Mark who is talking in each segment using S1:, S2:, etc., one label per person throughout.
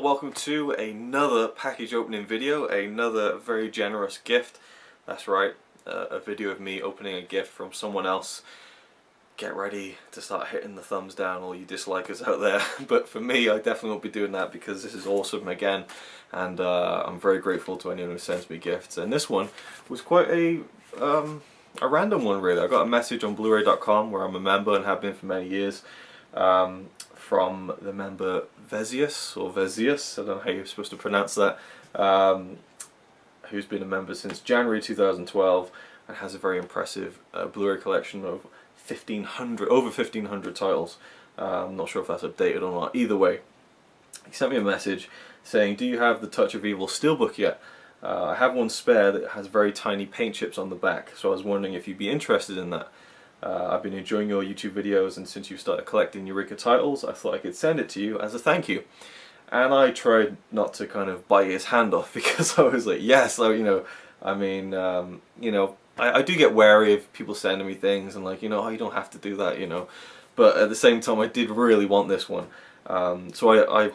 S1: welcome to another package opening video, another very generous gift. That's right, a video of me opening a gift from someone else. Get ready to start hitting the thumbs down, all you dislikers out there. But for me, I definitely won't be doing that because this is awesome again, and I'm very grateful to anyone who sends me gifts. And this one was quite a random one, really. I got a message on Blu-ray.com, where I'm a member and have been for many years, from the member Vezius, or Vezius, I don't know how you're supposed to pronounce that, who's been a member since January 2012 and has a very impressive Blu-ray collection of over 1,500 titles. I'm not sure if that's updated or not. Either way, he sent me a message saying, do you have the Touch of Evil steelbook yet? I have one spare that has very tiny paint chips on the back, so I was wondering if you'd be interested in that. I've been enjoying your YouTube videos, and since you started collecting Eureka titles, I thought I could send it to you as a thank you. And I tried not to kind of bite his hand off, because I was like, yes, so, you know, I mean, you know, I do get wary of people sending me things and like, you know, oh, you don't have to do that, you know. But at the same time, I did really want this one. So I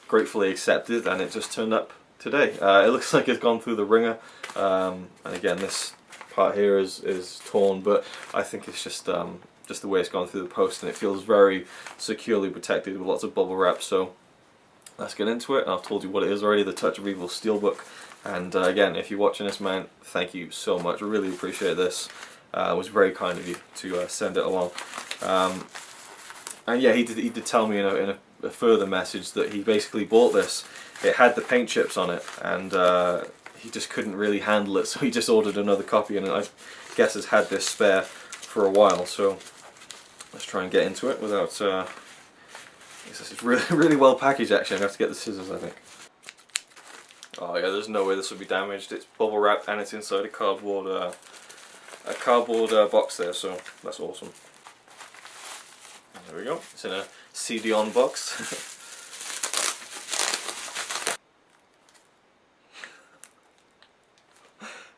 S1: gratefully accepted, and it just turned up today. It looks like it's gone through the ringer. And again, this part here is torn, but I think it's just the way it's gone through the post, and it feels very securely protected with lots of bubble wrap. So let's get into it. I've told you what it is already, the Touch of Evil steelbook. And again, if you're watching this, man, thank you so much. I really appreciate this. It was very kind of you to send it along. And yeah, he did tell me in a further message that he basically bought this. It had the paint chips on it, and he just couldn't really handle it, so he just ordered another copy, and I guess has had this spare for a while. So let's try and get into it without. This is really well packaged. Actually, I have to get the scissors, I think. Oh yeah, there's no way this will be damaged. It's bubble wrapped and it's inside a cardboard box there, so that's awesome. There we go. It's in a CD-on box.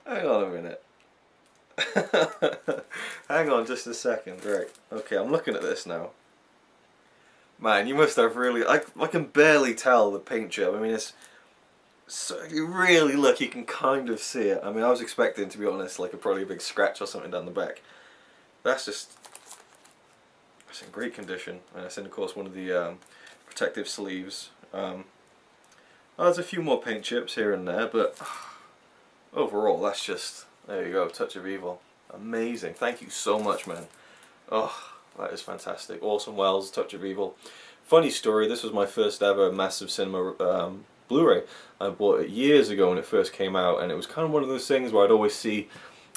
S1: Hang on a minute. Hang on just a second. Right. Okay, I'm looking at this now. Man, you must have really... I can barely tell the paint job. I mean, it's... So if you really look, you can kind of see it. I mean, I was expecting, to be honest, like probably a big scratch or something down the back. That's just... It's in great condition. And it's in, of course, one of the protective sleeves. Oh, there's a few more paint chips here and there, but... Overall, that's just, there you go, Touch of Evil. Amazing. Thank you so much, man. Oh, that is fantastic. Orson Welles, Touch of Evil. Funny story, this was my first ever massive cinema Blu-ray. I bought it years ago when it first came out, and it was kind of one of those things where I'd always see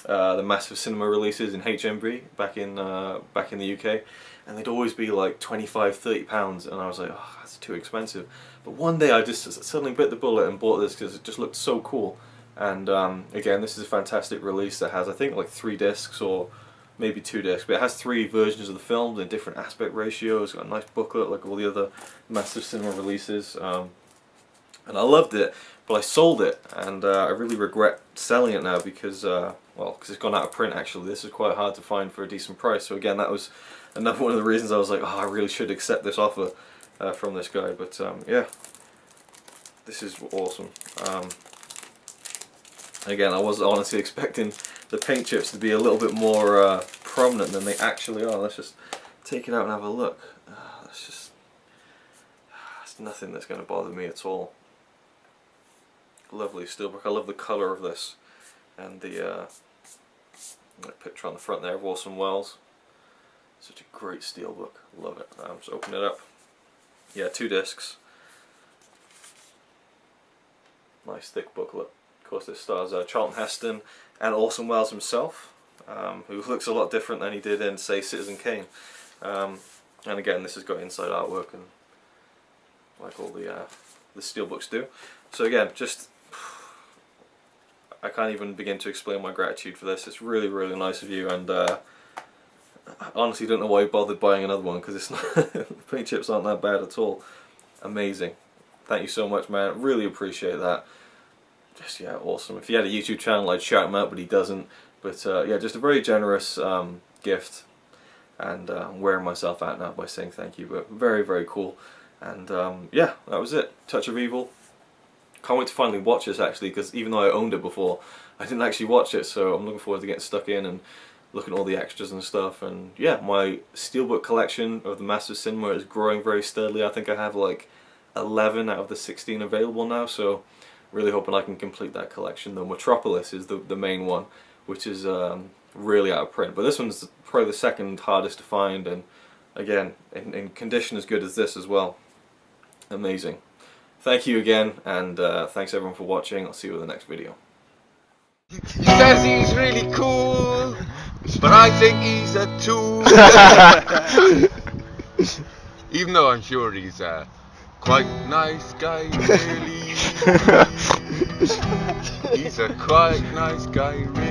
S1: the massive cinema releases in HMV back in the UK, and they'd always be like £25–30, and I was like, oh, that's too expensive. But one day I just suddenly bit the bullet and bought this because it just looked so cool. And again, this is a fantastic release that has, I think, like 3 discs or maybe 2 discs, but it has 3 versions of the film in different aspect ratios. It's got a nice booklet like all the other massive cinema releases, and I loved it, but I sold it, and I really regret selling it now because, well, because it's gone out of print. Actually, this is quite hard to find for a decent price. So again, that was another one of the reasons I was like, oh, I really should accept this offer from this guy. But yeah, this is awesome. Again, I was honestly expecting the paint chips to be a little bit more prominent than they actually are. Let's just take it out and have a look. That's nothing that's going to bother me at all. Lovely steelbook. I love the colour of this, and the picture on the front there of Orson Welles. Such a great steelbook. Love it. Just open it up. Yeah, 2 discs. Nice thick booklet. Of course, this stars Charlton Heston and Orson Welles himself, who looks a lot different than he did in, say, Citizen Kane. And again, this has got inside artwork, and like all the steelbooks do. So again, just I can't even begin to explain my gratitude for this. It's really, really nice of you, and I honestly don't know why you bothered buying another one, because it's not the paint chips aren't that bad at all. Amazing. Thank you so much, man. Really appreciate that. Just, yeah, awesome. If he had a YouTube channel, I'd shout him out, but he doesn't. But yeah, just a very generous gift, and I'm wearing myself out now by saying thank you, but very, very cool. And yeah, that was it. Touch of Evil. Can't wait to finally watch this actually, because even though I owned it before, I didn't actually watch it, so I'm looking forward to getting stuck in and looking at all the extras and stuff. And yeah, my steelbook collection of the Master of Cinema is growing very steadily. I think I have like 11 out of the 16 available now, so really hoping I can complete that collection. The Metropolis is the main one, which is really out of print, but this one's probably the second hardest to find, and again in condition as good as this as well. Amazing. Thank you again, and thanks everyone for watching. I'll see you in the next video.
S2: He says he's really cool, but I think he's a tool. Even though I'm sure he's a quite nice guy, really. He's a quite nice guy, really.